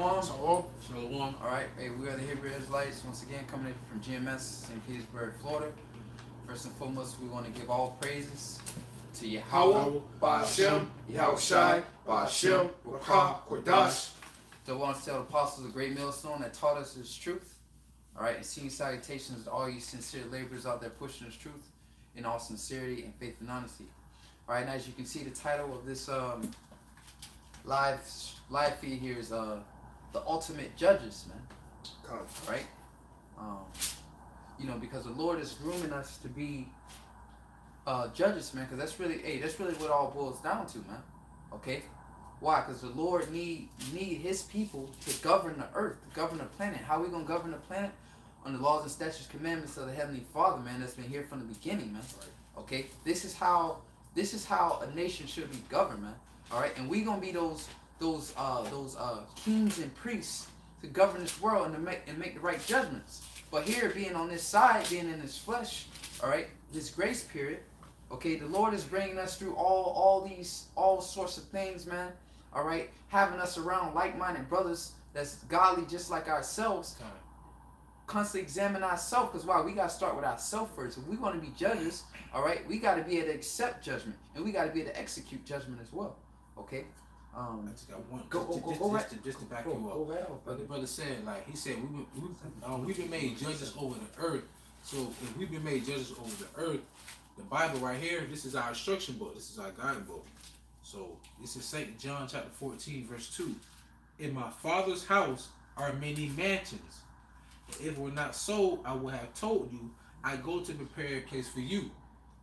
Shalom. Alright, hey, we are the Hebrew Israelites, once again coming in from GMS, St. Petersburg, Florida. First and foremost, we want to give all praises to Yahweh, Ba'ashem, Yahushai, Ba'ashem, Rakah, Kodash. the one to tell the apostles, the great millstone that taught us this truth. Alright, and seeing salutations to all you sincere laborers out there pushing this truth in all sincerity and faith and honesty. Alright, and as you can see, the title of this live feed here is the ultimate judges, man. Right? You know, because the Lord is grooming us to be judges, man. Because that's really what all boils down to, man. Okay? Why? Because the Lord need His people to govern the earth, to govern the planet. How are we gonna govern the planet? On the laws and statutes, commandments of the Heavenly Father, man. That's been here from the beginning, man. Okay? This is how a nation should be governed, man. All right? And we gonna be those kings and priests to govern this world and to make the right judgments. But here, being on this side, being in this flesh, all right, this grace period, okay, the Lord is bringing us through all sorts of things, man. All right, having us around like-minded brothers that's godly just like ourselves. Constantly examine ourselves, because why? We got to start with ourselves first. If we want to be judges, all right, we got to be able to accept judgment, and we got to be able to execute judgment as well. Okay. I just got one. Just to back you up. Like the brother said, like he said, we've been made judges over the earth. So if we've been made judges over the earth, the Bible right here, this is our instruction book. This is our guidebook. So this is St. John chapter 14, verse 2. In my Father's house are many mansions. If it were not so, I would have told you, I go to prepare a place for you.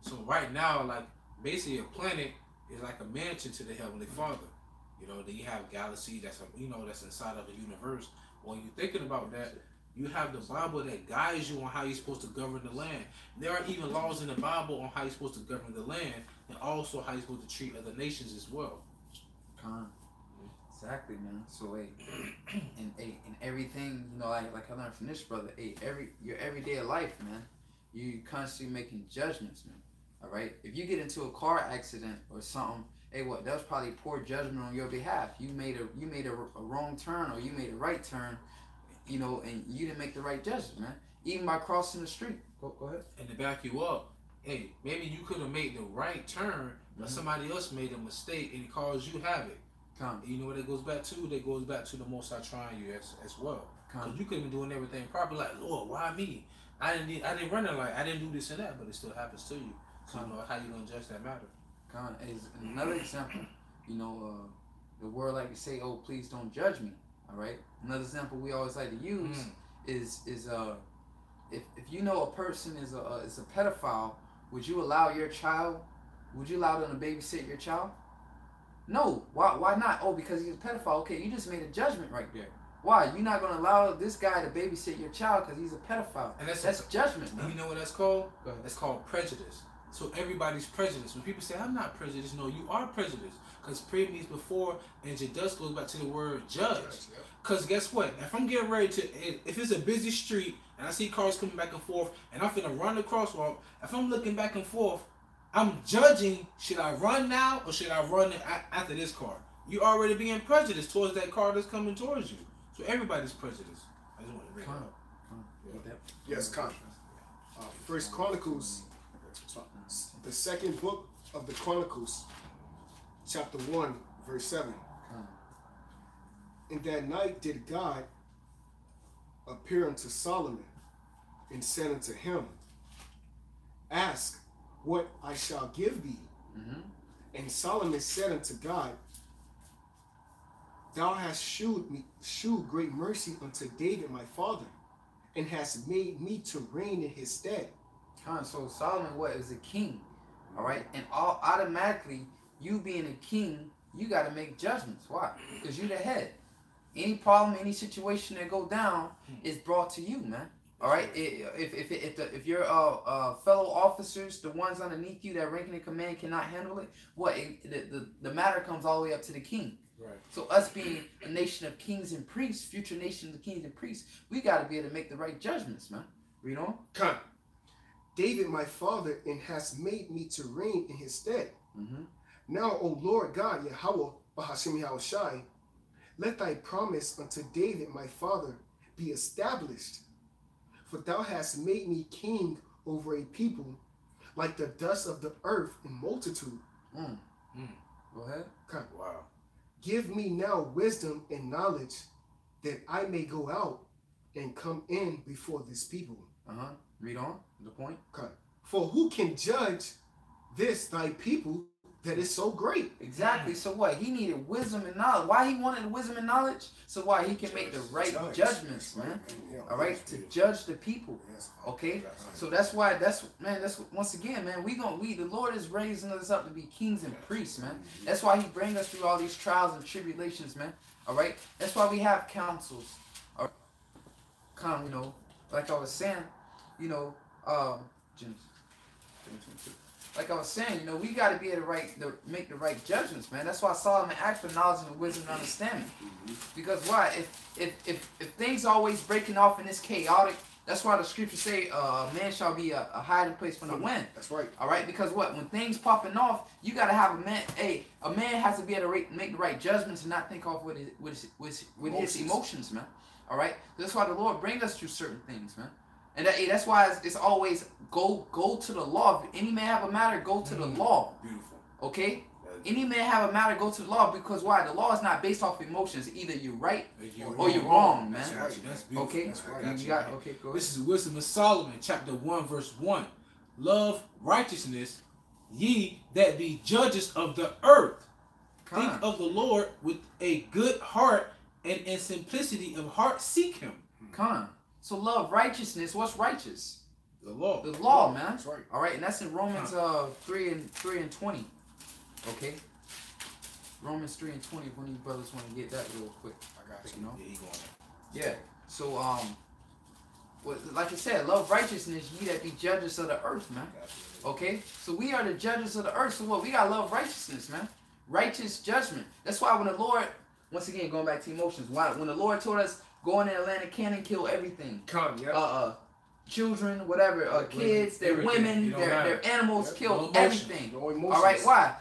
So right now, like basically a planet is like a mansion to the Heavenly Father. You know, then you have galaxy that's that's inside of the universe. When you're thinking about that, you have the Bible that guides you on how you're supposed to govern the land. There are even laws in the Bible on how you're supposed to govern the land, and also how you're supposed to treat other nations as well. Exactly, man. So in everything, you know, like I learned from this brother, your everyday life, man, you constantly making judgments, man. All right. If you get into a car accident or something, hey, what? That was probably poor judgment on your behalf. You made a wrong turn, or you made a right turn, you know, and you didn't make the right judgment, man. Even by crossing the street. Go ahead. And to back you up, hey, maybe you could have made the right turn, but somebody else made a mistake and it caused you havoc. You know what it goes back to? That goes back to the Most High trying you as well. Because you could have been doing everything properly. Like, Lord, why me? I didn't run it, like I didn't do this and that, but it still happens to you. So you know how you gonna judge that matter. Is another example. You know, the word like to say, "Oh, please don't judge me." All right. Another example we always like to use is if you know a person is a pedophile, would you allow your child? Would you allow them to babysit your child? No. Why not? Oh, because he's a pedophile. Okay, you just made a judgment right there. Why? You're not going to allow this guy to babysit your child because he's a pedophile. And that's judgment, man. You know what that's called? That's called prejudice. So everybody's prejudiced. When people say, I'm not prejudiced, no, you are prejudiced. Because pre means before, and jadus goes back to the word judge. Because guess what? If I'm getting ready to, if it's a busy street, and I see cars coming back and forth, and I'm finna run the crosswalk, if I'm looking back and forth, I'm judging, should I run now, or should I run after this car? You're already being prejudiced towards that car that's coming towards you. So everybody's prejudiced. I just want to bring it up. Yes, Con. First Chronicles, the second book of the Chronicles, chapter 1, verse 7. In that night did God appear unto Solomon, and said unto him, ask what I shall give thee. And Solomon said unto God, Thou hast shewed great mercy unto David my father, and hast made me to reign in his stead. So Solomon is a king, all right? And automatically, you being a king, you got to make judgments. Why? Because you're the head. Any problem, any situation that go down is brought to you, man. All right. If your fellow officers, the ones underneath you that ranking in command, cannot handle it, the matter comes all the way up to the king. Right. So us being a nation of kings and priests, future nation of kings and priests, we got to be able to make the right judgments, man. Read on. Come. David my father, and has made me to reign in his stead. Now, O Lord God, Yahweh, Ba'ashem Yahushai, let thy promise unto David my father be established. For thou hast made me king over a people like the dust of the earth in multitude. Go ahead. Okay. Wow. Give me now wisdom and knowledge that I may go out and come in before this people. Read on. The point. Okay. For who can judge this thy people that is so great? Exactly. So what? He needed wisdom and knowledge. Why he wanted wisdom and knowledge? So why he can make the right judgments, man. All right, to judge the people. Okay. So that's why. That's once again, man. The Lord is raising us up to be kings and priests, man. That's why He brings us through all these trials and tribulations, man. All right. That's why we have councils. You know, like I was saying, you know, like I was saying, you know, we got to be able to make the right judgments, man. That's why Solomon asked for knowledge and wisdom and understanding. Because why? If things always breaking off and it's chaotic, that's why the scriptures say a man shall be a hiding place from the wind. That's right. All right. Because what? When things popping off, you got to have a man. A man has to be able to make the right judgments and not think off with his emotions, man. All right. That's why the Lord brings us through certain things, man. And that's why it's always go to the law. If any man have a matter, go to the law. Beautiful. Okay? Any man have a matter, go to the law, because why? The law is not based off emotions. Either you're right or you're wrong, man. That's beautiful. Okay? That's right. Okay, go ahead. This is Wisdom of Solomon, chapter 1, verse 1. Love righteousness, ye that be judges of the earth. Think of the Lord with a good heart, and in simplicity of heart seek Him. So love righteousness. What's righteous? The law. The law, man. That's right. All right, and that's in Romans 3 and 20. Okay. Romans 3 and 20. If one of you brothers want to get that real quick, I got you know. Yeah, he going Yeah. So like I said, love righteousness. Ye that be judges of the earth, man. Okay. So we are the judges of the earth. So what? We gotta love righteousness, man. Righteous judgment. That's why when the Lord, once again, going back to emotions, when the Lord told us, go in the Atlantic Cannon, kill everything. Children, whatever, kids, their women, their animals, kill everything. No emotions. All right, why?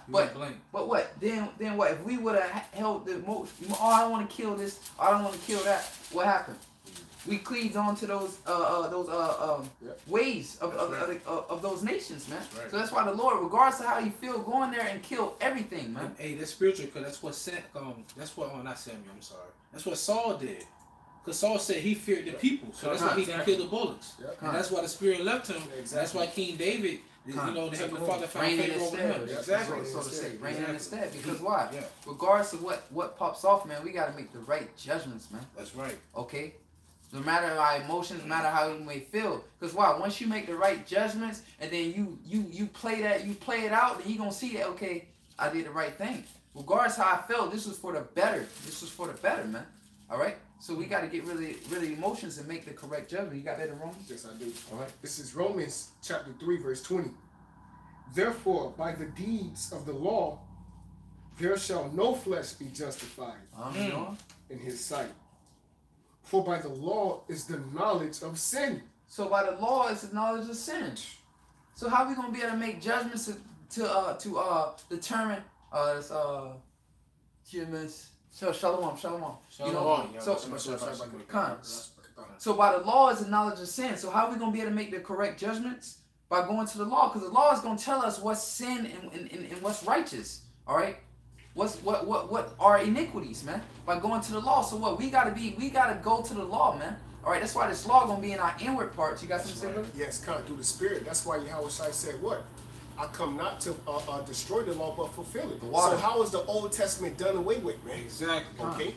But what? Then what? If we would have held the most, oh, I don't want to kill this, I don't want to kill that. What happened? We cleaved on to those ways of those nations, man. Right. So that's why the Lord, regardless of how you feel, go in there and kill everything, man. Hey, that's spiritual, because that's what not Samuel, I'm sorry. That's what Saul did. Because Saul said he feared the people. So that's why he can kill the bullocks. And that's why the Spirit left him. Exactly. That's why King David, you know, the Heavenly Father found favor over him. Exactly. So to say, reign instead. Because why? Regardless of what pops off, man, we got to make the right judgments, man. That's right. Okay? No matter our emotions, no matter how you may feel. Because why? Once you make the right judgments and then you play it out, then you're going to see that, okay, I did the right thing. Regardless how I felt, this was for the better. This was for the better, man. All right? So we got to get really emotions and make the correct judgment. You got that in Romans? Yes, I do. All right. This is Romans chapter 3, verse 20. Therefore, by the deeds of the law, there shall no flesh be justified in his sight. For by the law is the knowledge of sin. So by the law is the knowledge of sin. So how are we going to be able to make judgments to determine So shalom. You know, so by the law is the knowledge of sin. So how are we going to be able to make the correct judgments? By going to the law, because the law is going to tell us what's sin and what's righteous. All right, what are iniquities, man? By going to the law. So what we gotta go to the law, man. All right, that's why this law gonna be in our inward parts. You got something to say, brother? Yes, come through the Spirit. That's why Yahushua said what? I come not to destroy the law, but fulfill it. So how is the Old Testament done away with, man? Exactly. Okay.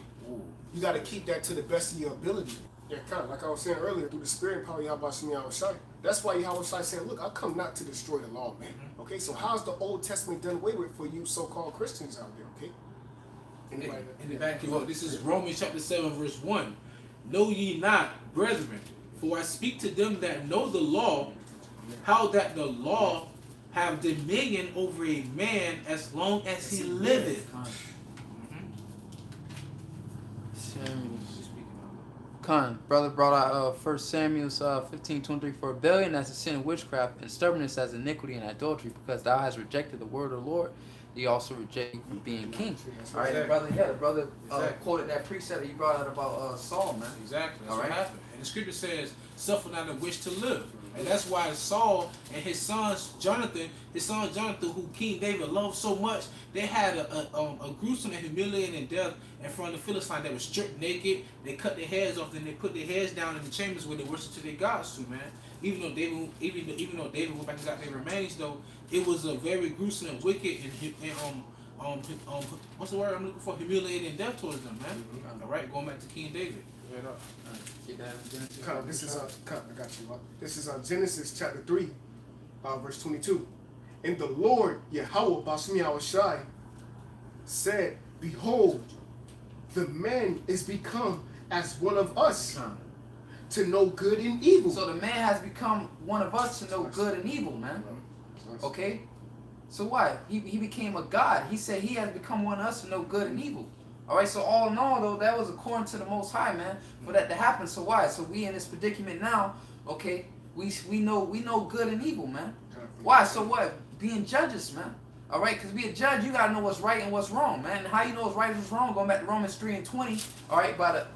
You got to keep that to the best of your ability. Yeah, kind of like I was saying earlier, through the Spirit, probably Yahushua. That's why Yahushua said, look, I come not to destroy the law, man. Okay, so how's the Old Testament done away with for you so-called Christians out there, okay? In the back you up, this is Romans chapter 7, verse 1. Know ye not, brethren, for I speak to them that know the law, how that the law have dominion over a man as long as he liveth. Brother brought out 1 Samuel 15:23. For rebellion as a sin of witchcraft, and stubbornness as iniquity and idolatry, because thou hast rejected the word of the Lord, he also rejected being king. All right, the brother quoted that precept that you brought out about Saul, man. Exactly. That's what happened. And the scripture says, "Suffer not a wish to live." And that's why Saul and his son Jonathan, who King David loved so much, they had a gruesome and humiliating death in front of the Philistines. They were stripped naked. They cut their heads off, then they put their heads down in the chambers where they worshiped to their gods too, man. Even though David went back and got their remains, though, it was a very gruesome and wicked and what's the word I'm looking for? Humiliating death towards them, man. All right, going back to King David. This is I got you. This is Genesis chapter 3, verse 22. And the Lord Yahweh Bashmi Awashai said, "Behold, the man is become as one of us to know good and evil." So the man has become one of us to know good and evil, man. Okay? So what? He became a god. He said he has become one of us to know good and evil. All right, so all in all, though, that was according to the Most High, man, for that to happen. So why? So we in this predicament now, okay? We know good and evil, man. Why? So what? Being judges, man. All right, because be a judge, you gotta know what's right and what's wrong, man. And how you know what's right and what's wrong? Going back to Romans 3:20. All right, by the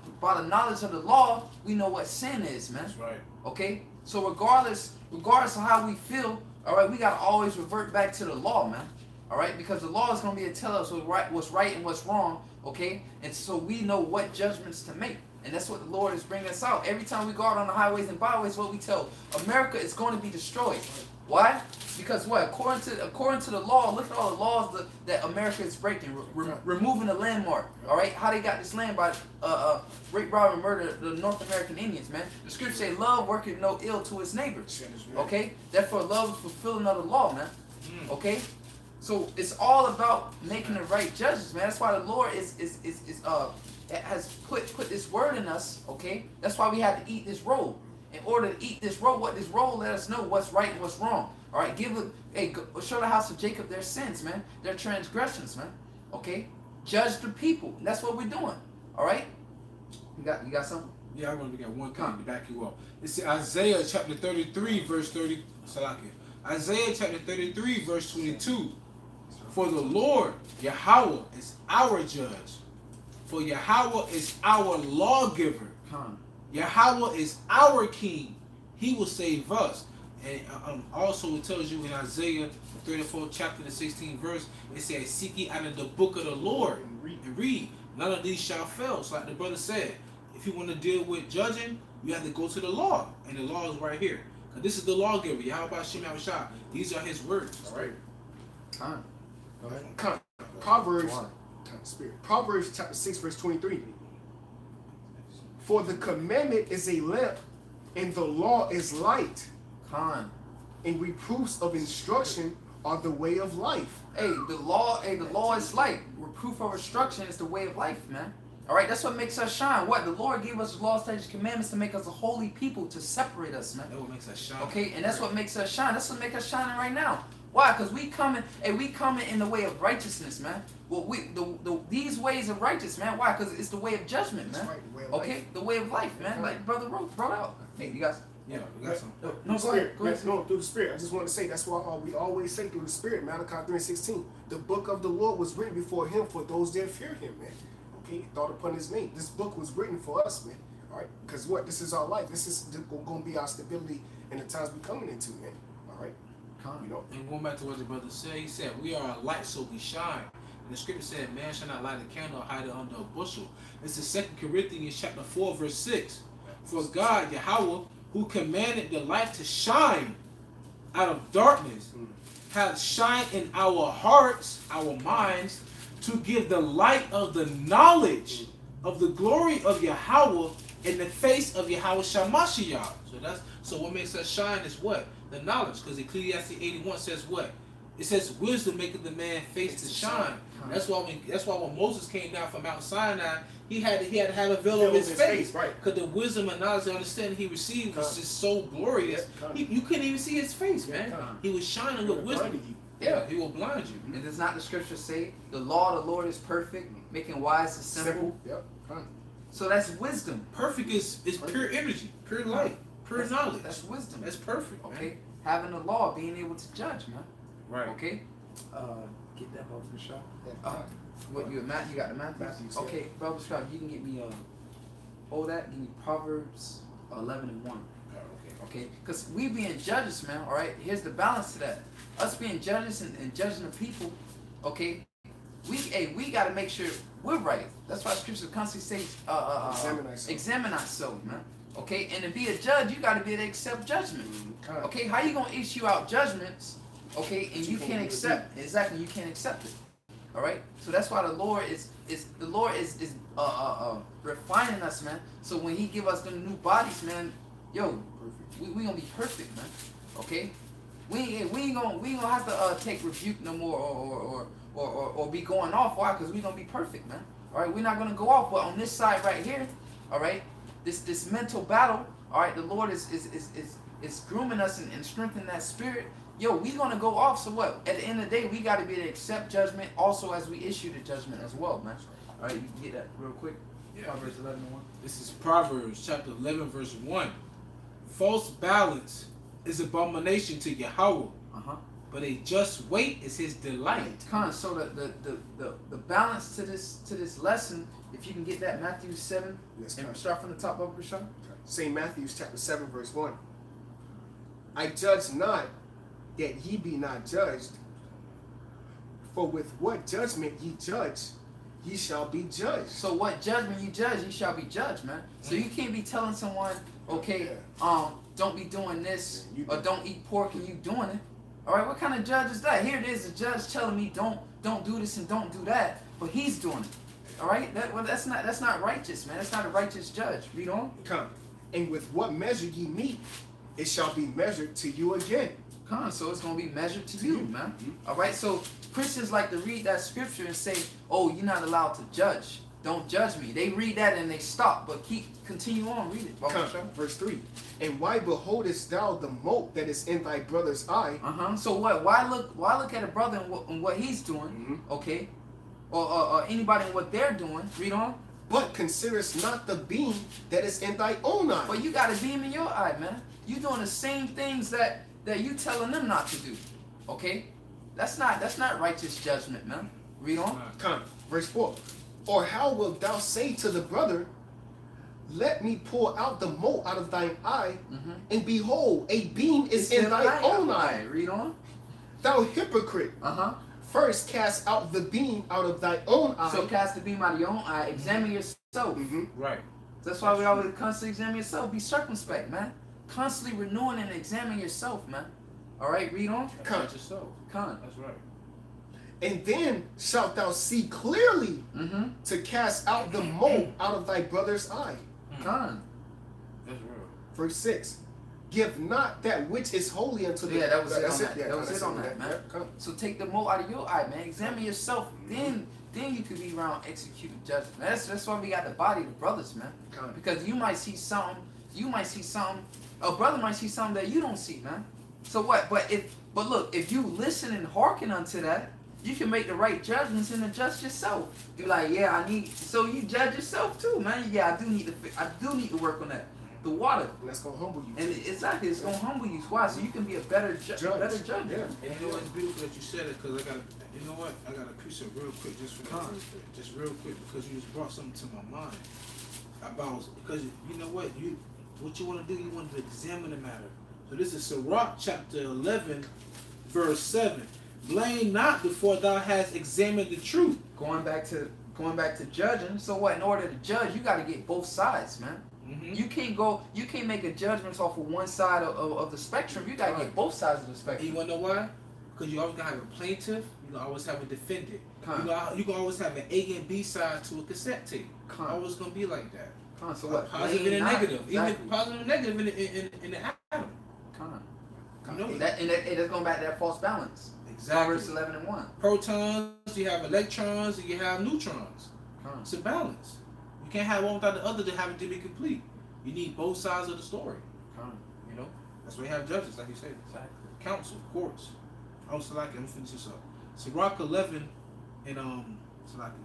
knowledge of the law, we know what sin is, man. That's right. Okay, so regardless of how we feel, all right, we gotta always revert back to the law, man. All right, because the law is gonna be to tell us what's right and what's wrong. Okay, and so we know what judgments to make, and that's what the Lord is bringing us out. Every time we go out on the highways and byways, what we tell America is going to be destroyed. Why? Because what? According to the law, look at all the laws that America is breaking, removing the landmark. All right, how they got this land by rape, rob, and murder the North American Indians, man. The scripture say, "Love worketh no ill to his neighbors." Okay, therefore love is fulfilling of the law, man. Okay. So it's all about making the right judges, man. That's why the Lord has put this word in us, okay? That's why we have to eat this roll. In order to eat this roll, what this roll let us know what's right and what's wrong. All right, show the house of Jacob their sins, man, their transgressions, man. Okay, judge the people. And that's what we're doing. All right, you got something? Yeah, I want to get one thing to back you up. It's Isaiah chapter 33, verse 30. Isaiah chapter 33, verse 22. For the Lord, Yahweh, is our judge. For Yahweh is our lawgiver. Yahweh is our king. He will save us. And also it tells you in Isaiah, the 34th chapter, the 16th verse, it says, "Seek ye out of the book of the Lord and read. None of these shall fail." So like the brother said, if you want to deal with judging, you have to go to the law. And the law is right here. Because this is the lawgiver. Yahweh Shem Yahushua. These are his words. All right. Proverbs chapter 6, verse 23. For the commandment is a lamp, and the law is light. And reproofs of instruction are the way of life. The law is light. Reproof of instruction is the way of life, man. All right, that's what makes us shine. What? The Lord gave us law, statutes, commandments to make us a holy people, to separate us, man. That's what makes us shine. Okay, and that's what makes us shine. That's what makes us shining right now. Why? Because we coming in the way of righteousness, man. Well, these ways of righteous, man. Why? Because it's the way of judgment, man. Right, the way of life. The way of life, man. Like Brother brought out. Hey, you guys. Yeah, we got some. No, go ahead. No, through the Spirit. I just want to say that's why we always say through the Spirit, Malachi 3:16. The book of the Lord was written before him for those that fear him, man. Okay, thought upon his name. This book was written for us, man. All right, because what? This is our life. This is going to be our stability in the times we're coming into, man. All right. You know. And going back to what the brother said, he said, "We are a light, so we shine." And the scripture said, "Man shall not light a candle or hide it under a bushel." It's the 2 Corinthians chapter 4, verse 6. For God, Yahweh, who commanded the light to shine out of darkness, hath shined in our hearts, our minds, to give the light of the knowledge of the glory of Yahweh in the face of Yahweh Shamashiach. So what makes us shine is what? The knowledge. Because Ecclesiastes 81 says what? It says wisdom maketh the man face to shine. That's why when Moses came down from Mount Sinai, he had to have a veil over his face. Right. Because the wisdom and knowledge and understanding he received was just so glorious. You couldn't even see his face, man. He was shining with wisdom. Yeah, he will blind you. And does not the scripture say, the law of the Lord is perfect, making wise the simple? Yep. So that's wisdom. Perfect is pure energy, pure light, pure knowledge. That's wisdom. That's perfect. Okay. Man. Having the law, being able to judge, man. Right. Okay. Get that, Brother Bashar. What you math? You got the math? Okay, Brother Bashar, you can get me hold that. Give me Proverbs 11:1. Okay, because we being judges, man. All right, here's the balance to that. Us being judges and judging the people. Okay, we got to make sure we're right. That's why Scripture constantly says, examine ourselves, man. Okay, and to be a judge, you got to be able to accept judgment. Okay, how you gonna issue out judgments? Okay, and you can't accept exactly. You can't accept it. All right, so that's why the Lord is refining us, man. So when He give us the new bodies, man, yo, we gonna be perfect, man. Okay, we ain't gonna have to take rebuke no more or be going off. Why? Because we gonna be perfect, man. All right, we're not gonna go off. But on this side right here, all right, this mental battle, all right, the Lord is grooming us and strengthening that spirit. Yo, we gonna go off. So what? At the end of the day, we got to be able to accept judgment, also as we issue the judgment as well, man. All right, you can get that real quick. Yeah. Proverbs 11:1. This is Proverbs chapter 11 verse 1. False balance is abomination to Yahweh, but a just weight is His delight. So the balance to this lesson, if you can get that Matthew 7, and start from the top of Rashad. St. Matthew chapter 7 verse 1. I judge not that ye be not judged, for with what judgment ye judge, ye shall be judged. So what judgment you judge, ye shall be judged, man. So you can't be telling someone, okay, don't be doing this, or don't eat pork, and you doing it. All right, what kind of judge is that? Here it is, a judge telling me don't do this and don't do that, but he's doing it. All right, that's not righteous, man. That's not a righteous judge. Read on. Come, and with what measure ye meet, it shall be measured to you again. So it's going to be measured to you, man. All right, so Christians like to read that scripture and say, oh, you're not allowed to judge. Don't judge me. They read that and they stop, but continue on, read it. Verse 3. And why beholdest thou the mote that is in thy brother's eye? So what? Why look at a brother and what he's doing, okay? Or anybody and what they're doing. Read on. But considerest not the beam that is in thy own eye. But you got a beam in your eye, man. You doing the same things that you telling them not to do. Okay? That's not righteous judgment, man. Read on. Verse 4. Or how wilt thou say to the brother, let me pull out the mote out of thine eye, and behold, a beam is in thy own eye. Read on. Thou hypocrite. First cast out the beam out of thy own eye. So cast the beam out of your own eye. Examine yourself. Right. That's why we always constantly examine yourself. Be circumspect, man. Constantly renewing and examining yourself, man. All right, read on. Count yourself. That's right. And then shalt thou see clearly to cast out the mote out of thy brother's eye. That's real. Verse 6. Give not that which is holy unto the... Yeah, that was it on that, man. So take the mote out of your eye, man. Examine yourself. Then you could be around executing judgment. That's why we got the body of the brothers, man. Because you might see something. A brother might see something that you don't see, man. So what? But look, if you listen and hearken unto that, you can make the right judgments and adjust yourself. You're like, yeah, so you judge yourself too, man. Yeah, I do need to work on that. The water. And that's gonna humble you. And exactly, it's gonna humble you. Why? So you can be a better judge. Yeah. And you know what? It's beautiful that you said it, because I got a precept real quick just for that. Just real quick, because you just brought something to my mind because you know what you want to do. You want to examine the matter. So this is Sirach chapter 11, verse 7. Blame not before thou hast examined the truth. Going back to judging. So what? In order to judge, you got to get both sides, man. You can't make a judgment off of one side of the spectrum. You got to get both sides of the spectrum. You want to know why? Because you always got to have a plaintiff. You can always have a defendant. You can always have an A and B side to a cassette tape. Always going to be like that. So what? Positive and a negative. Exactly. Even positive and negative in the atom. You know that's going back to that false balance. Exactly. Verse 11:1. Protons, you have electrons, and you have neutrons. It's a balance. You can't have one without the other to have it to be complete. You need both sides of the story. You know? That's why you have judges, like you said. Exactly. Council, courts. I'm gonna finish this up. Sirach 11 and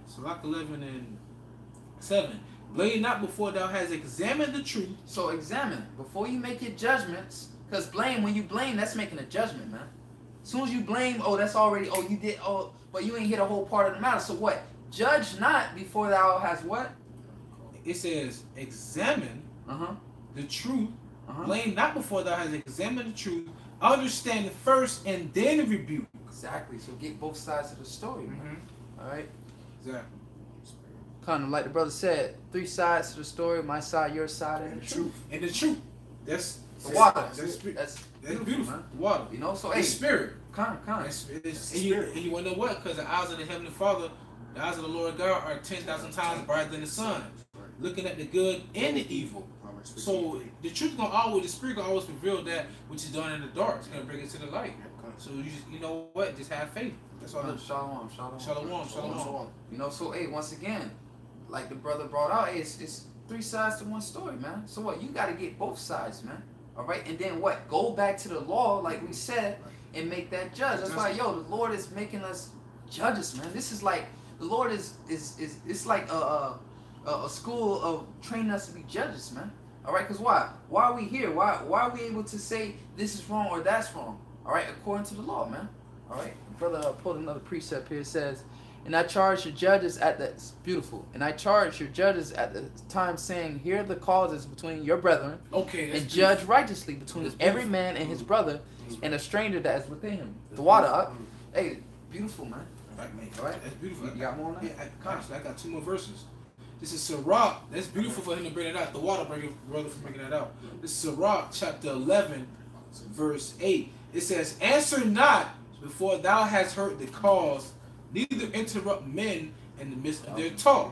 Sirach 11 and 7. Blame not before thou hast examined the truth. So examine before you make your judgments. Because when you blame, that's making a judgment, man. As soon as you blame, that's already, you did, but you ain't hit a whole part of the matter. So what? Judge not before thou hast what? It says, examine the truth. Blame not before thou hast examined the truth. Understand it first and then rebuke. Exactly. So get both sides of the story, man. All right. Exactly. Kind of like the brother said, 3 sides to the story: my side, your side, and the truth. And the truth. That's the water. That's beautiful, beautiful. man. Water. You know, so it's spirit. It's and you want to know what? Because the eyes of the Heavenly Father, the eyes of the Lord God are 10,000 times brighter than the sun, looking at the good and the evil. So the truth gonna always, the spirit gonna always reveal that which is done in the dark. It's gonna bring it to the light. So you know what? Just have faith. That's all. Shalom. You know, so hey, once again, like the brother brought out, hey, it's 3 sides to one story, man. So what? You got to get both sides, man. All right, and then what? Go back to the law, like we said, and make that judge. That's why, the Lord is making us judges, man. This is like the Lord is it's like a school of training us to be judges, man. All right, because why? Why are we here? Why are we able to say this is wrong or that's wrong? All right, according to the law, man. All right, brother pulled another precept here. It says, and I charge your judges at the, it's beautiful, and I charge your judges at the time, saying, hear the causes between your brethren, and judge righteously between every man and his brother, and a stranger that is within him. The water up. Hey, beautiful, man. All right, that's beautiful. You got more on that? Yeah, I got 2 more verses. This is Sirach. That's beautiful for him to bring it out. The water brother for bringing that out. This is Sirach chapter 11, verse 8. It says, answer not before thou hast heard the cause, neither interrupt men in the midst of their talk.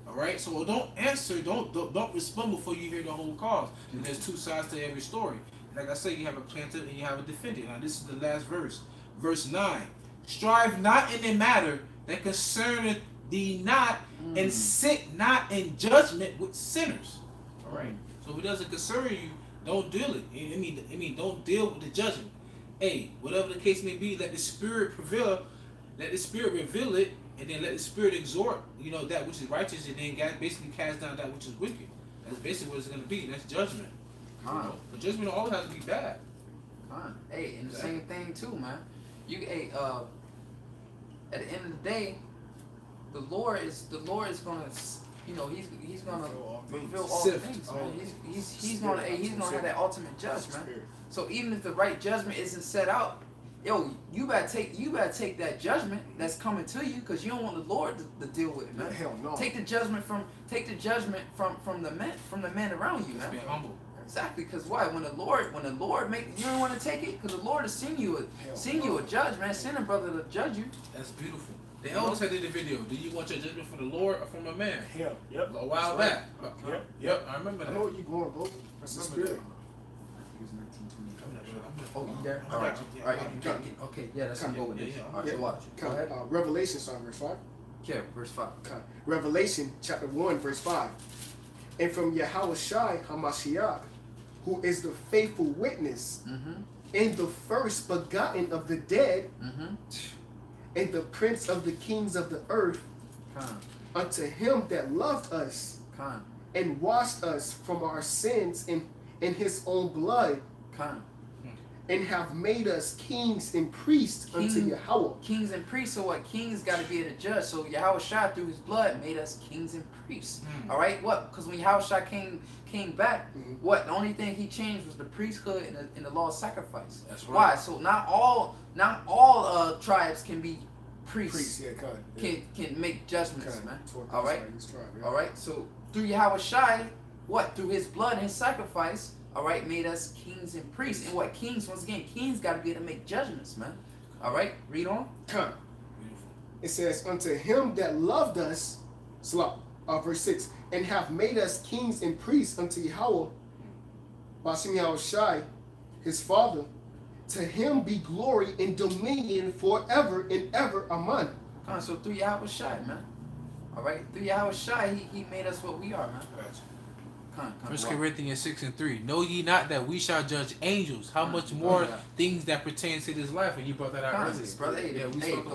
All right, so don't answer, don't respond before you hear the whole cause. And there's 2 sides to every story. Like I say, you have a plaintiff and you have a defendant. Now this is the last verse, verse 9. Strive not in a matter that concerneth thee not, and sit not in judgment with sinners. All right. So if it doesn't concern you, don't deal it. I mean, don't deal with the judgment. Hey, whatever the case may be, let the Spirit prevail. Let the Spirit reveal it, and then let the Spirit exhort, that which is righteous, and then basically cast down that which is wicked. That's basically what it's going to be. That's judgment. But judgment always has to be bad. Hey, and the same thing too, man. At the end of the day, the Lord is gonna, he's gonna reveal all things, man. He's gonna have that ultimate judgment. So even if the right judgment isn't set out, you better take that judgment that's coming to you, because you don't want the Lord to deal with it, man. Hell no. Take the judgment from the men around you, man. Be humble. Exactly, because why? When the Lord make, you don't want to take it, because the Lord has seen you a judge, man. Send a brother to judge you. That's beautiful. The elders said in the video, do you want your judgment from the Lord or from a man? Yep. A while back. Yep. I remember that. I know what you're going, bro. That's the spirit. Oh, you there? All right. Okay, yeah, that's gonna go with this. All right, so watch. Go ahead. Revelation, verse 5. Yeah, verse 5. Revelation chapter 1, verse 5. And from Yahushua HaMashiach, who is the faithful witness, and the first begotten of the dead, and the prince of the kings of the earth, unto him that loved us, and washed us from our sins in his own blood, and have made us kings and priests unto Yahweh. Kings and priests. So what? Kings got to be the judge. So Yahushua through his blood made us kings and priests. All right. What? Because when Yahushua came back, what? The only thing he changed was the priesthood and the law of sacrifice. That's right. Why? So not all tribes can be priests. Can make judgments, man. All right. All right. So through Yahushua, what? Through his blood and his sacrifice, all right, made us kings and priests. And what? Kings, once again, kings got to be able to make judgments, man. All right, read on. It says, unto him that loved us, verse 6, and have made us kings and priests unto Yahweh, Bashim Yahushai, his father, to him be glory and dominion forever and ever. Amen. So through Yahushai, man. All right, through Yahushai, he made us what we are, man. 1 Corinthians 6:3. Know ye not that we shall judge angels? How much more things that pertain to this life? And you brought that out earlier, brother. Hey, the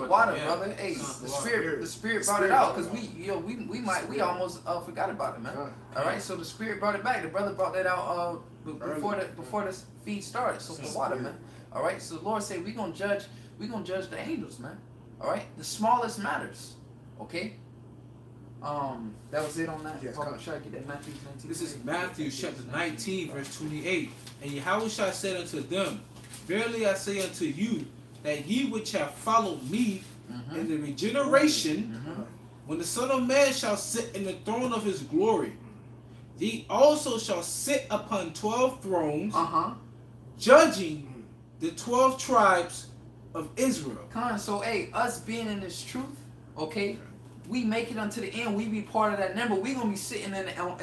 water, brother. Hey, the spirit brought it out, because we almost forgot about it, man. All right, so the spirit brought it back. The brother brought that out before the feed started. So the water, man. All right, so the Lord said we gonna judge the angels, man. All right, the smallest matters. Okay. That was it on that. Yes, Try to get that Matthew 19. This is Matthew chapter 19, verse 28. And Yahushua said unto them, Verily I say unto you, that ye which have followed me in the regeneration, when the Son of Man shall sit in the throne of his glory, ye also shall sit upon 12 thrones, judging the 12 tribes of Israel. So, hey, us being in this truth, okay, we make it unto the end. We be part of that number. We gonna be sitting in the on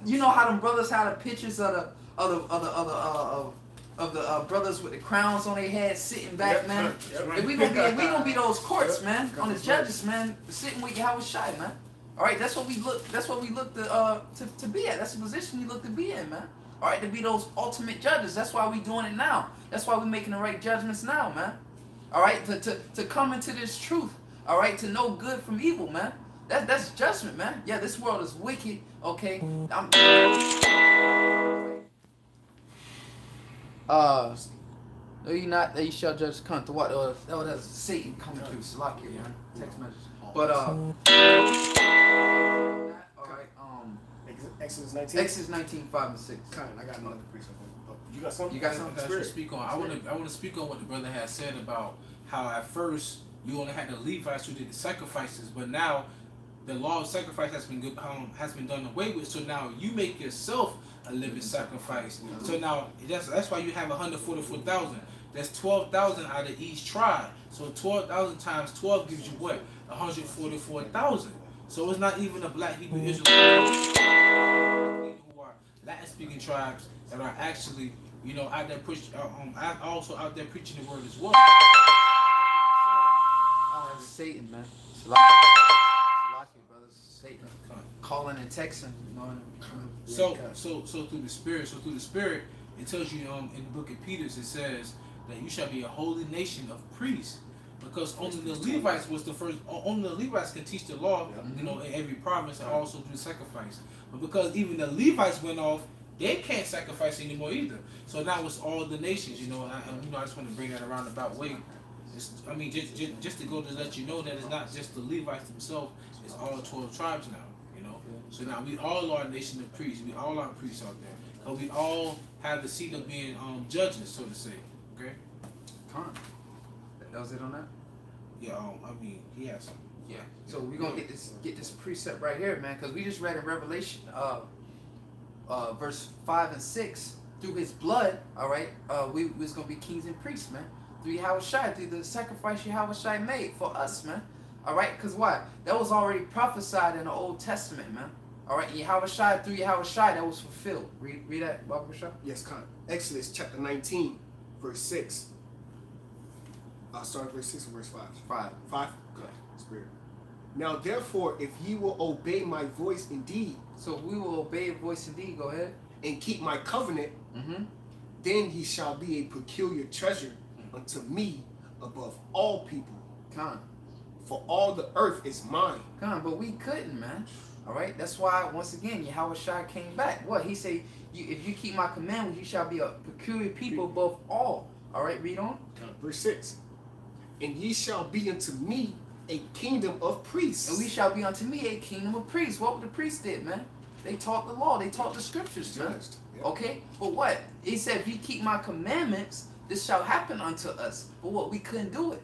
you know how them brothers had the pictures of the brothers with the crowns on their heads sitting back, man. And we gonna be those courts, man, on the judges, man, sitting with Yahushua, man. All right, that's what we look to be at. That's the position we look to be in, man. All right, to be those ultimate judges. That's why we doing it now. That's why we making the right judgments now, man. All right, to come into this truth. All right, to know good from evil, man. That's judgment, man. Yeah, this world is wicked. Okay. No, you not. That you shall judge cunt. What? That was Satan coming through. Salakia, man. Text message. But all right. Exodus 19. Exodus 19, 5 and 6. I got another precept. You got something? You got something to speak on? I want to speak on what the brother has said about how at first you only had the Levites who did the sacrifices, but now the law of sacrifice has been done away with. So now you make yourself a living sacrifice. So now that's why you have 144,000. That's 12,000 out of each tribe. So 12,000 times 12 gives you what? 144,000. So it's not even a black Hebrew Israelite who are Latin speaking tribes that are actually, you know, out there also out there preaching the word as well. Satan, man. Salakia, brothers. Satan. Calling and texting. You know. So through the spirit, it tells you in the book of Peter, it says that you shall be a holy nation of priests, because only the Levites was the first. Only the Levites can teach the law, you know, in every province and also do sacrifice. But because even the Levites went off, they can't sacrifice anymore either. So now it's all the nations, you know. And you know, I just want to bring that around about way. Just to go to let you know that it's not just the Levites themselves; it's all 12 tribes now. You know. So now we all are a nation of priests. We all are priests out there. But we all have the seat of being judges, so to say. Okay. That was it on that. Yeah. He has something. Yeah. So we're gonna get this precept right here, man, because we just read in Revelation, verse 5 and 6. Through His blood, all right, we was gonna be kings and priests, man. Through Yahushua, through the sacrifice Yahushua made for us, man. All right, because why? That was already prophesied in the Old Testament, man. All right, Yahushua, through Yahushua, that was fulfilled. Read that, Baba Rashad. Yes, Khan. Exodus chapter 19, verse 6. I'll start at verse 6 and verse 5. 5? Good. Spirit. Now, therefore, if ye will obey my voice indeed. So we will obey your voice indeed. Go ahead. And keep my covenant, then he shall be a peculiar treasure unto me above all people. Khan. For all the earth is mine. Khan, but we couldn't, man. All right, that's why once again Yahushua came back. What he say? If you keep my commandments, you shall be a peculiar people above all. All right, read on. Verse 6. And ye shall be unto me a kingdom of priests. And we shall be unto me a kingdom of priests. What the priests did, man? They taught the law. They taught the scriptures, man. Yeah. Okay, but what? He said, if you keep my commandments, this shall happen unto us. But what? We couldn't do it.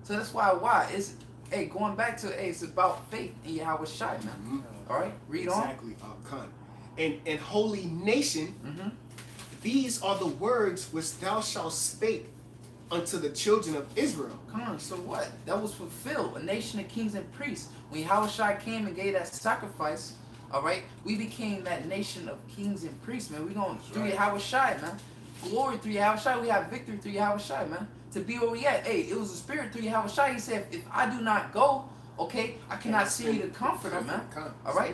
So that's why it's, hey, going back to, hey, it's about faith in Yahushua, man. All right, read on. Exactly, Khan. And holy nation, these are the words which thou shalt spake unto the children of Israel. Come on, so what? That was fulfilled. A nation of kings and priests. When Yahushua came and gave that sacrifice, all right, we became that nation of kings and priests, man. We going through Yahushua, man. Glory through Yahushua. We have victory through Yahushua, man. To be where we at. Hey, it was a spirit through Yahushua. He said, if I do not go, okay, I cannot see the comforter, man. All right?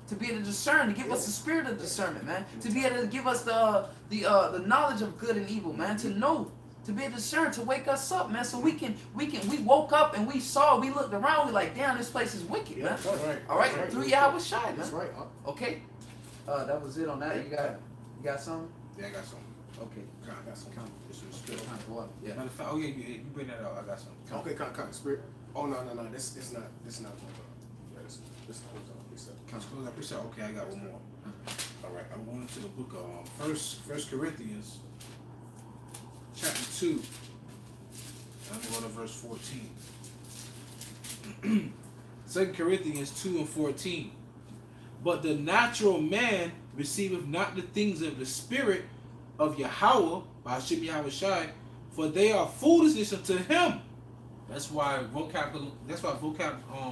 To be able to discern, to give us the spirit of discernment, man. To be able to give us the knowledge of good and evil, man. To know, to be able to discern, to wake us up, man. So we woke up and we looked around, we like, damn, this place is wicked, man. All right? Through Yahushua, man. That's right. Okay? That was it on that. You got something? Yeah, I got something. Okay. I got some. It's a spirit. Yeah. Matter of fact, oh yeah, you bring that out. I got some. Okay, kind of spirit. Oh no. This is not. Yeah, this close out. Let's close that precept. Okay, I got one more. All right, I'm going to the book of First Corinthians, chapter 2. I'm going to verse 14. 2 Corinthians 2 and 14. But the natural man receiveth not the things of the Spirit of Yahweh, Ba'ashim Yahushai, for they are foolishness unto him. That's why vocab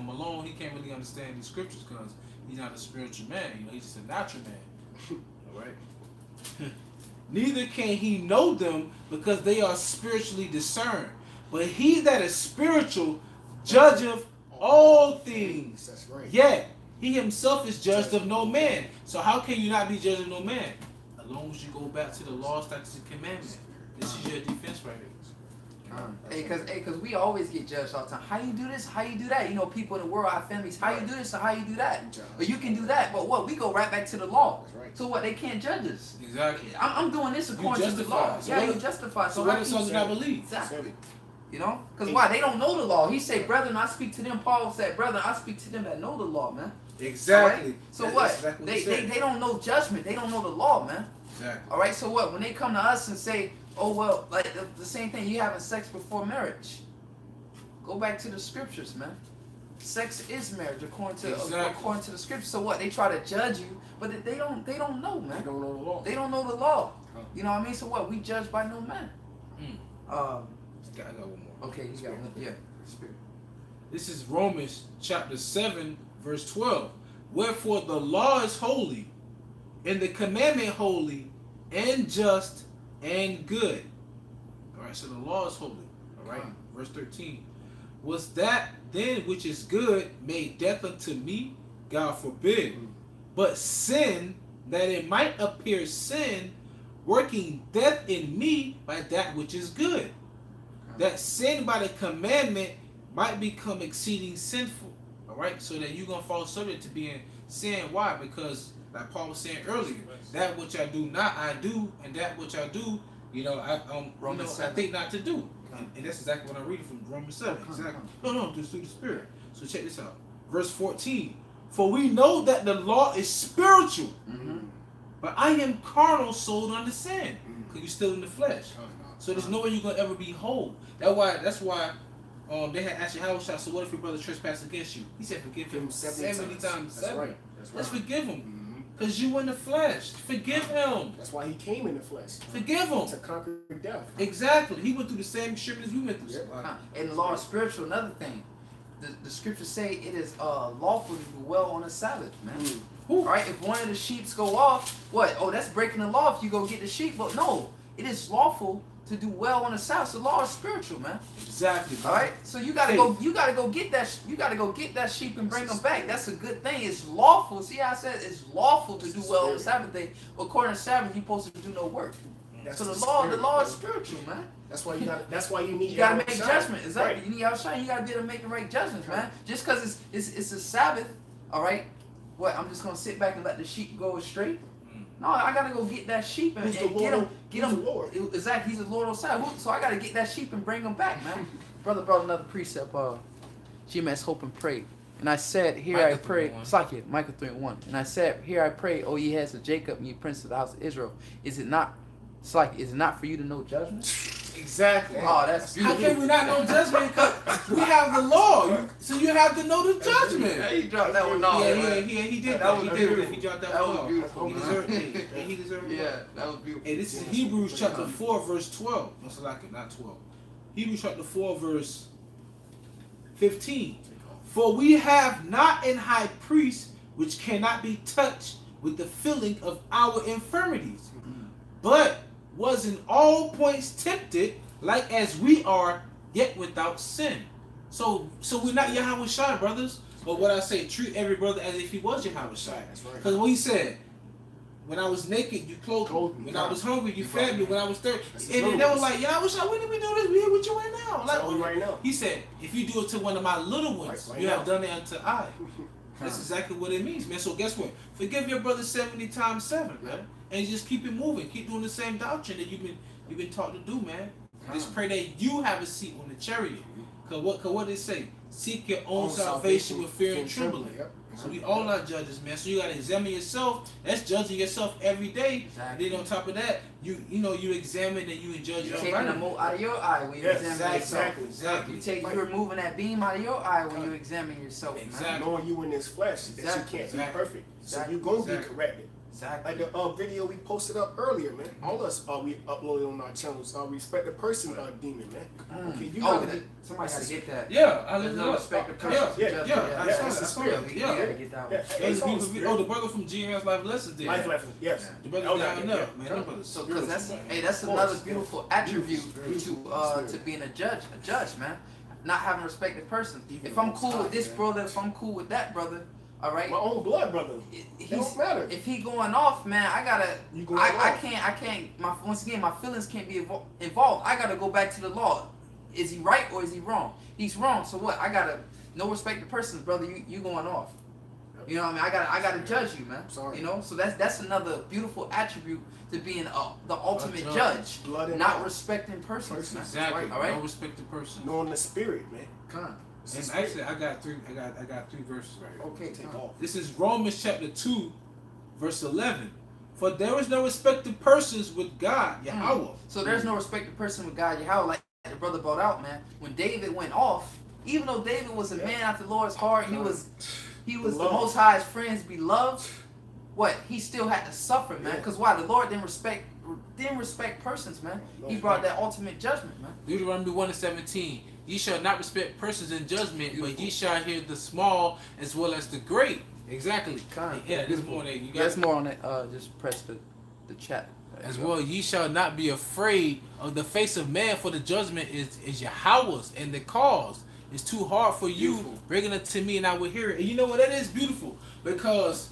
Malone, he can't really understand these scriptures because he's not a spiritual man. You know, he's just a natural man. All right. Neither can he know them because they are spiritually discerned. But he that is spiritual judgeth all things. That's right. Yet he himself is judged of no man. So how can you not be judged of no man? As long as you go back to the law, statutes, and commandments. This is your defense right here. Cause we always get judged all the time. How you do this? How you do that? You know, people in the world, our families. How you do this? Or how you do that? But you can do that. But what? We go right back to the law. Right. So what? They can't judge us. Exactly. I'm doing this according to the law. So yeah, you justify. So what if someone not believe? Exactly. You know, because why? They don't know the law. He said, "Brethren, I speak to them." Paul said, "Brethren, I speak to them that know the law, man." Exactly. Right? So what? Exactly They don't know judgment. They don't know the law, man. Exactly. All right. So what? When they come to us and say, "Oh well," like the same thing, you having sex before marriage. Go back to the scriptures, man. Sex is marriage according to the scriptures. So what? They try to judge you, but they don't know, man. They don't know the law. They don't know the law. You know what I mean? So what? We judge by no man. I got one more. Okay, you got one. Yeah. Spirit. This is Romans chapter 7, verse 12. Wherefore the law is holy, and the commandment holy, and just, and good. All right, so the law is holy. All right, verse 13. Was that then which is good made death unto me? God forbid. But sin, that it might appear sin, working death in me by that which is good. That sin by the commandment might become exceeding sinful. All right, so that you're going to fall subject to being sin. Why? Because, like Paul was saying earlier, that which I do not, I do, and that which I do, I think not to do. And that's exactly what I'm reading from Romans 7. Exactly. No, just through the Spirit. So check this out. Verse 14. For we know that the law is spiritual, but I am carnal, sold under sin. Because you're still in the flesh. So there's no way you're going to ever be whole. That's why they had asked Yahushua, so what if your brother trespass against you? He said, forgive him 70 times 7. Right. Let's forgive him. Because you in the flesh. Forgive him. That's why he came in the flesh. Forgive him. To conquer death. Exactly. He went through the same shipment as we went through. And the law is spiritual. Another thing, the scriptures say it is lawful to do well on the Sabbath, man. All right, if one of the sheep go off, what? Oh, that's breaking the law if you go get the sheep. But no, it is lawful to do well on the Sabbath. So the law is spiritual, man. Exactly. All right. So you gotta go. You gotta go get that. You gotta go get that sheep and bring them back. That's a good thing. It's lawful. See how I said it's lawful to do well on the Sabbath day. But according to Sabbath, you're supposed to do no work. So the law is spiritual, man. That's why you got. That's why you need. You gotta make judgment. Exactly. Right. You need Yahushua. You gotta be able to make the right judgments, man. Just because it's a Sabbath, all right. What? I'm just gonna sit back and let the sheep go astray. No, I gotta go get that sheep and get him. Get him. Exactly, he's the Lord on side. So I gotta get that sheep and bring him back, man. Brother brought another precept. GMS hope and pray. And I said, here Micah I pray. Slakia, Micah 3:1. And I said, here I pray, O ye heads of Jacob, and ye princes of the house of Israel. Is it not, Slakia, is it not for you to know judgment? Exactly. Oh, that's beautiful. How can we not know judgment? Because we have the law. So you have to know the judgment. Yeah, he dropped that one off. Yeah, he did that. He dropped that one off. Beautiful. He deserved it. He deserved it. Yeah, that was beautiful. Hey, this is Hebrews chapter 4, verse 12. Most likely not 12. Hebrews chapter 4, verse 15. For we have not an high priest which cannot be touched with the feeling of our infirmities, but was in all points tempted, like as we are, yet without sin. So we're not Yahushua, brothers. But what I say, treat every brother as if he was Yahushua. Because what he said, when I was naked, you clothed me. When I was hungry, you fed me. When I was thirsty, and they was like, Yahushua, when did we do this? We here with you right now. Like, right now. He said, if you do it to one of my little ones, you have done it unto I. That's exactly what it means, man. So guess what? Forgive your brother 70 times 7, man. And just keep it moving. Keep doing the same doctrine that you've been taught to do, man. Just pray that you have a seat on the chariot. Cause what they say? Seek your own salvation with fear and trembling. Yep. So we all are judges, man. So you gotta examine yourself. That's judging yourself every day. Exactly. And then on top of that, you examine and you judge your taking the mote out of your eye when you examine yourself. Exactly. You're removing that beam out of your eye when you examine yourself. Exactly. Knowing you in this flesh that you can't be perfect. So you're gonna be corrected. Exactly. Like the video we posted up earlier, man. All us we uploaded on our channels. Respect the person, demon, man. Okay, you somebody gotta get that. Yeah, I no respect the person. That's the spirit. You gotta get that one. Oh, the brother from GM's Life Lessons did. Life Lessons, yes. The brother down there, man. So, cause that's another beautiful attribute to being a judge, man. Not having respect the person. If I'm cool with this brother, if I'm cool with that brother. All right. My own blood brother. It don't matter. If he going off, man, I gotta. I can't. Once again, my feelings can't be involved. I gotta go back to the law. Is he right or is he wrong? He's wrong. So what? I gotta no respect the person, brother. You going off. You know what I mean? I gotta judge you, man. Sorry. You know. So that's another beautiful attribute to being the ultimate judge. Not respecting persons. Exactly. All right. No respect the person. Knowing the spirit, man. Come on. And actually, I got three verses right here. Okay, take off. This is Romans chapter 2, verse 11. For there is no respect to persons with God, Yahweh. So there's no respect to person with God, Yahweh. Like the brother brought out, man. When David went off, even though David was a man after the Lord's heart, he was the Most High's friend's beloved. What? He still had to suffer, man. Because why? The Lord didn't respect persons, man. He brought that ultimate judgment, man. Deuteronomy 1:17. Ye shall not respect persons in judgment, but ye shall hear the small as well as the great. Exactly. Yeah, there's more there. There's more on it. Just press the chat. As well, ye shall not be afraid of the face of man, for the judgment is Yahweh's, and the cause is too hard for you. Bring it to me, and I will hear it. And you know what? That is beautiful because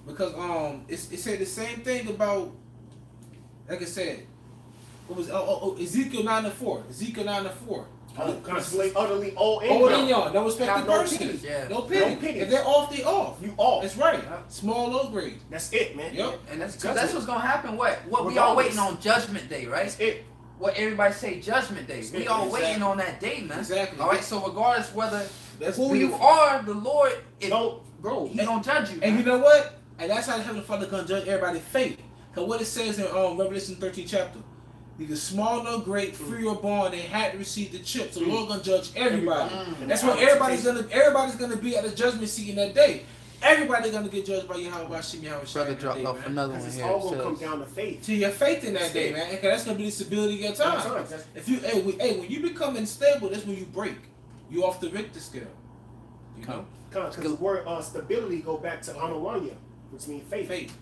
it said the same thing about, like I said, what was Ezekiel 9:4. Ezekiel 9:4. Utterly old and young. No respect to persons. No pity. If they're off, they off. You off. That's right. Small, low grade. That's it, man. Yep. And that's what's gonna happen. What we all waiting on Judgment Day, right? That's it. What everybody say Judgment Day. We all waiting on that day, man. Exactly. All right. So regardless whether you are, the Lord, He gonna judge you. And you know what? And that's how the Heavenly Father gonna judge everybody's fate. Cause what it says in Revelation 13 chapter. Neither small nor great, free or born, they had to receive the chip. So the Lord gonna judge everybody. That's what everybody's gonna be at the judgment seat in that day. Everybody's gonna get judged by Yahweh Hashem Yahweh. Brother dropped off another one here. It's all gonna come down to faith. To your faith in that day, man. Because that's gonna be the stability of your time. If you when you become unstable, that's when you break. You off the Richter scale. You know? Because the word stability go back to anawanya, which means faith. Faith.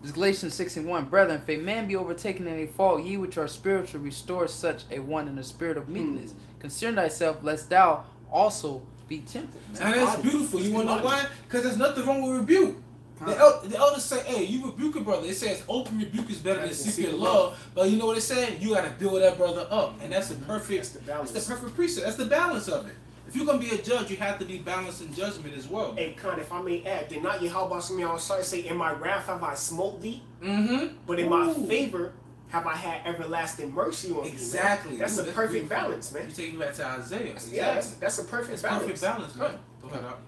This Galatians 6:1, brethren, if a man be overtaken in a fault, ye which are spiritual, restore such a one in a spirit of meekness. Concern thyself, lest thou also be tempted. And that's beautiful. You want to know why? Because there's nothing wrong with rebuke. The elders say, hey, you rebuke a brother. It says open rebuke is better than secret love. But you know what it's saying? You got to build that brother up. And that's the perfect precept. That's the balance of it. If you're going to be a judge, you have to be balanced in judgment as well. Hey, Khan, if I may add, did not Yahweh say, in my wrath have I smote thee? But in my favor have I had everlasting mercy on thee. Exactly. That's a perfect balance, man. You take me back to Isaiah. Yeah, that's a perfect balance. Perfect balance, man.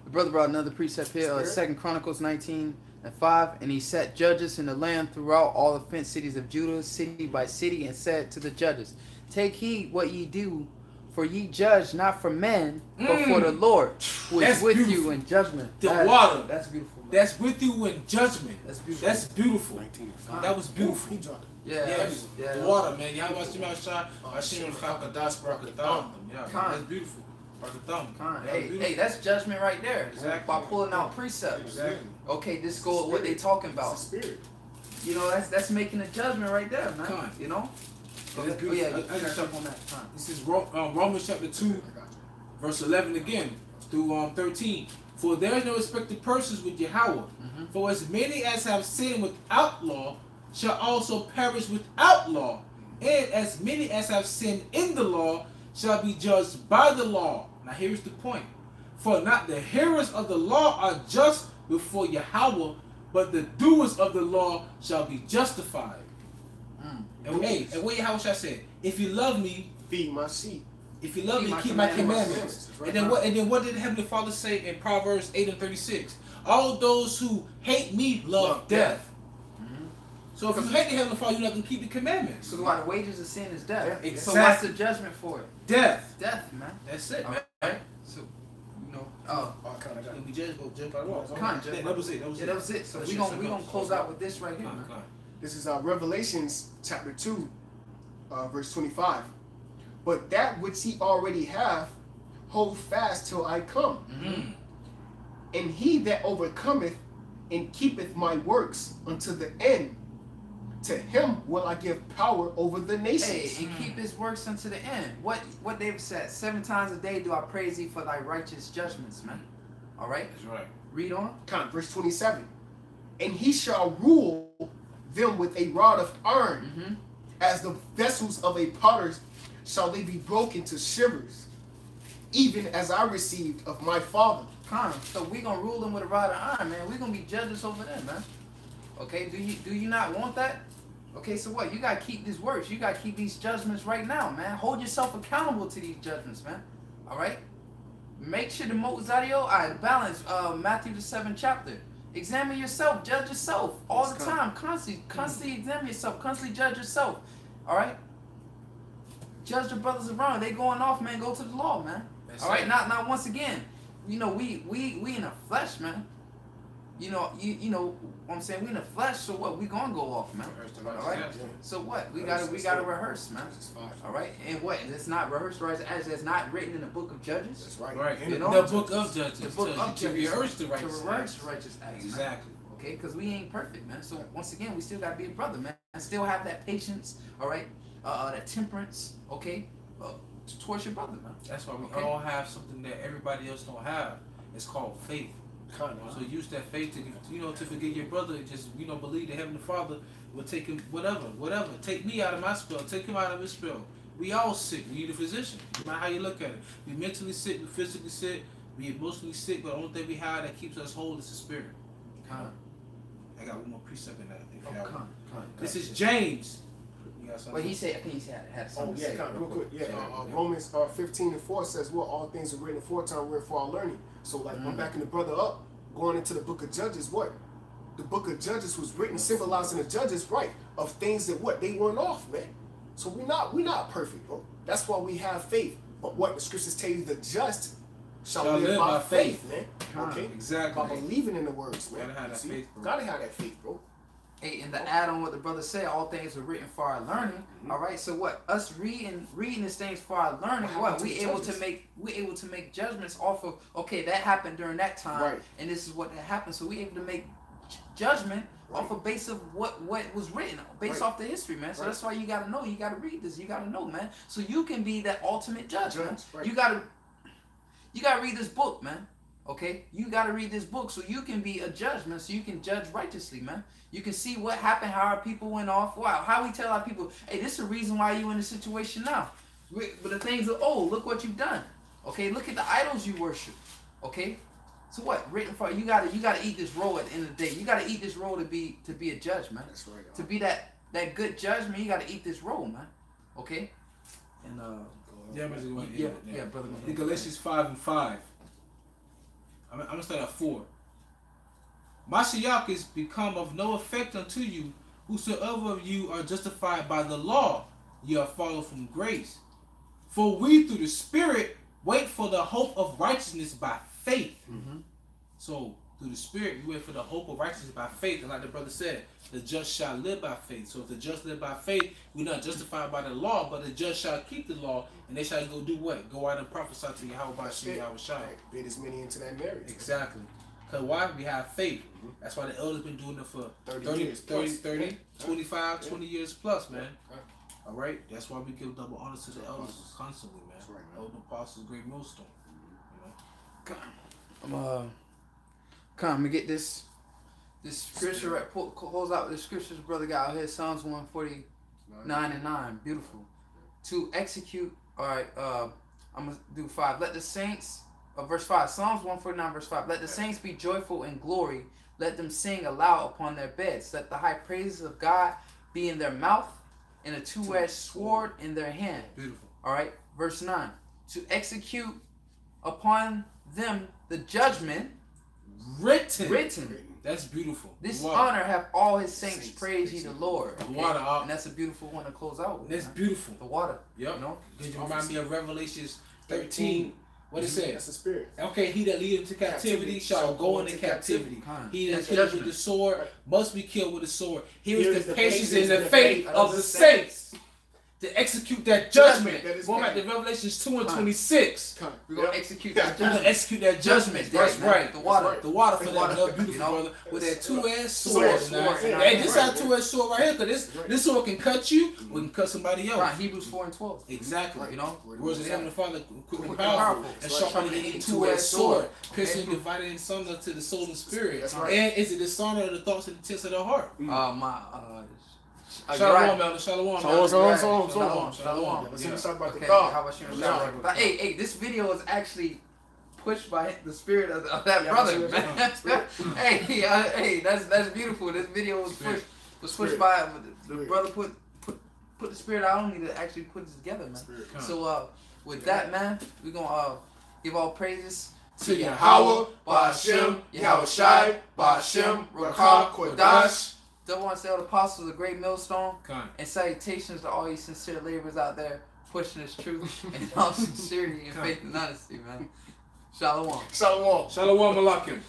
The brother brought another precept here, 2 Chronicles 19:5, and he set judges in the land throughout all the fenced cities of Judah, city by city, and said to the judges, take heed what ye do, for ye judge not for men, but for the Lord, who is with you in judgment. Water. That's beautiful. Man. That's with you in judgment. That's beautiful. That's beautiful. That was beautiful. Yeah. The water, man. Y'all watch him outside. Hashem Chakadas Brakatham. Yeah, that's beautiful. Hey, that's judgment right there. Exactly. By pulling out precepts. Exactly. Okay, this go with what they talking about. Spirit. You know, that's making a judgment right there, man. You know? This is Romans chapter 2, verse 11 again through 13. For there is no respect to persons with Yahweh. For as many as have sinned without law shall also perish without law. And as many as have sinned in the law shall be judged by the law. Now here's the point. For not the hearers of the law are just before Yahweh, but the doers of the law shall be justified. And hey, and what Yahweh shall say, if you love me, feed my sheep. If you love me, keep my commandments. Right. And then what did the Heavenly Father say in Proverbs 8:36? All those who hate me love death. So if you hate the Heavenly Father, you're not going to keep the commandments. So why the wages of sin is death. Yeah, exactly. So what's the judgment for it? Death. Death, man. That's it, man. Right? So, you know, we just go jump out of the wall. That was it. That was it. So we're gonna close out with this right here, man. This is Revelations chapter 2, verse 25. But that which ye already have, hold fast till I come. And he that overcometh and keepeth my works unto the end, to him will I give power over the nations. Hey, and keep his works unto the end. What David said, 7 times a day do I praise thee for thy righteous judgments, man. All right? That's right. Read on. Verse 27. And he shall rule them with a rod of iron, as the vessels of a potter shall they be broken to shivers, even as I received of my Father. So we're going to rule them with a rod of iron, man. We're going to be judges over them, man. Okay, do you not want that? Okay, so what? You got to keep these works. You got to keep these judgments right now, man. Hold yourself accountable to these judgments, man. All right? Make sure the Mozadio, balance Matthew the 7th chapter. Examine yourself. Judge yourself all the time. Constantly examine yourself. Constantly judge yourself. All right? Judge the brothers around. They going off, man. Go to the law, man. All right? Not once again. You know, we in the flesh, man. You know what I'm saying? We in the flesh, so what? We gonna go off, man. All right? So what? We gotta rehearse, man. All right? And what? It's not rehearsed, right? As it's not written in the book of Judges. That's right. Right. You know? The book of Judges. The book of Judges. To rehearse the righteous acts. Exactly. Man. Okay? Because we ain't perfect, man. So once again, we still gotta be a brother, man. And still have that patience, all right? That temperance, okay? Towards your brother, man. That's why we all have something that everybody else don't have. It's called faith. So use that faith to forgive your brother. Just believe the Heavenly Father will take him whatever. Take me out of my spell. Take him out of his spell. We all sick. We need a physician. No matter how you look at it. We mentally sick. We physically sick. We emotionally sick. But the only thing we have that keeps us whole is the spirit. I got one more precept in that. This is James. Well, he said. I think he had something to say. Real quick. Romans 15:4 says, "Well, all things are written aforetime, we're for our learning." So, like, I'm backing the brother up, going into the book of Judges. What? The book of Judges was written symbolizing the judges, right, of things that they went off, man. So we're not perfect, bro. That's why we have faith. But what the scriptures tell you, the just shall live by faith, man. Okay, exactly. By believing in the words, man. Gotta have that faith, bro. Gotta have that faith, bro. Hey, and to add on what the brother said, all things are written for our learning. All right, so what? Us reading these things for our learning. What? We able to make judgments off of. Okay, that happened during that time, and this is what happened. So we able to make judgment off of base of what was written, based off the history, man. So that's why you gotta know. You gotta read this. You gotta know, man. So you can be that ultimate judge, man. You gotta read this book, man. Okay, you got to read this book so you can be a judge, man. So you can judge righteously, man. You can see what happened, how our people went off. Wow, how we tell our people, hey, this is the reason why you in this situation now. But the things are, look what you've done. Okay, look at the idols you worship. Okay, so what? Written for you gotta eat this role at the end of the day. You gotta eat this role to be a judge, man. That's right. To be that good judge, man, you gotta eat this role, man. Okay, and brother. Galatians 5:5. I'm going to start at 4. Mashiach is become of no effect unto you, whosoever of you are justified by the law, ye are fallen from grace. For we through the Spirit wait for the hope of righteousness by faith. So through the Spirit, you wait for the hope of righteousness by faith. And like the brother said, the just shall live by faith. So if the just live by faith, we're not justified by the law, but the just shall keep the law, and they shall go do what? Go out and prophesy to Yahweh by Yahweh. Bid as many into that marriage. Exactly. Because why? We have faith. That's why the elders been doing it for 30, 25, 20 years plus, man. All right? That's why we give double honor to the elders constantly, man. That's right, man. Elder apostles, great millstone. You know? Come, we get this scripture holds out with the scriptures brother got out here, Psalms 149:9. Beautiful. To execute, all right, I'm gonna do 5. Let the saints verse 5. Psalms 149, verse 5. Let the saints be joyful in glory. Let them sing aloud upon their beds. Let the high praises of God be in their mouth and a two-edged sword in their hand. Beautiful. All right. Verse 9. To execute upon them the judgment written. That's beautiful. This honor have all his saints praise ye the Lord. The water. And that's a beautiful one to close out with. That's beautiful. The water. Yep. You know? Did you remind me of Revelations 13? What it says? That's the spirit. Okay, he that leadeth into captivity shall go into captivity. He that killeth with the sword must be killed with the sword. Here is the patience and the faith of the saints to execute that judgment. Going back to Revelations 2 and 26. We're going to execute that We're going to execute that judgment. That's right. The water. The water for that beautiful brother with that two-edged sword. Hey, this is our two-edged sword right here, because this sword can cut you or can cut somebody else. Right, Hebrews 4 and 12. Exactly. You know? Words of the Heavenly Father, quick and powerful, and sharper than any two-edged sword, piercing and divided in sunder to the soul and spirit. That's right. And is it the discerner of the thoughts and intents of the heart? Shalom, Elder. Shalom. Shalom. Let's see what's about the Okay, dog. how about you? But hey, this video is actually pushed by the spirit of that brother, man. Hey, that's beautiful. This video was pushed by the brother put the spirit out on me to actually put it together, man. So with that, man, we're gonna give all praises to Yahweh, Ba'ashem, Yahushai, Ba'ashem, Rakah, Kodash. Don't want to say all the apostles of the great millstone. And salutations to all you sincere laborers out there pushing this truth in all sincerity and faith and honesty, man. Shalom. Shalom. Shalom, Malakim.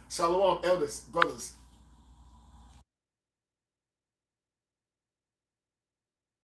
Shalom, elders, brothers.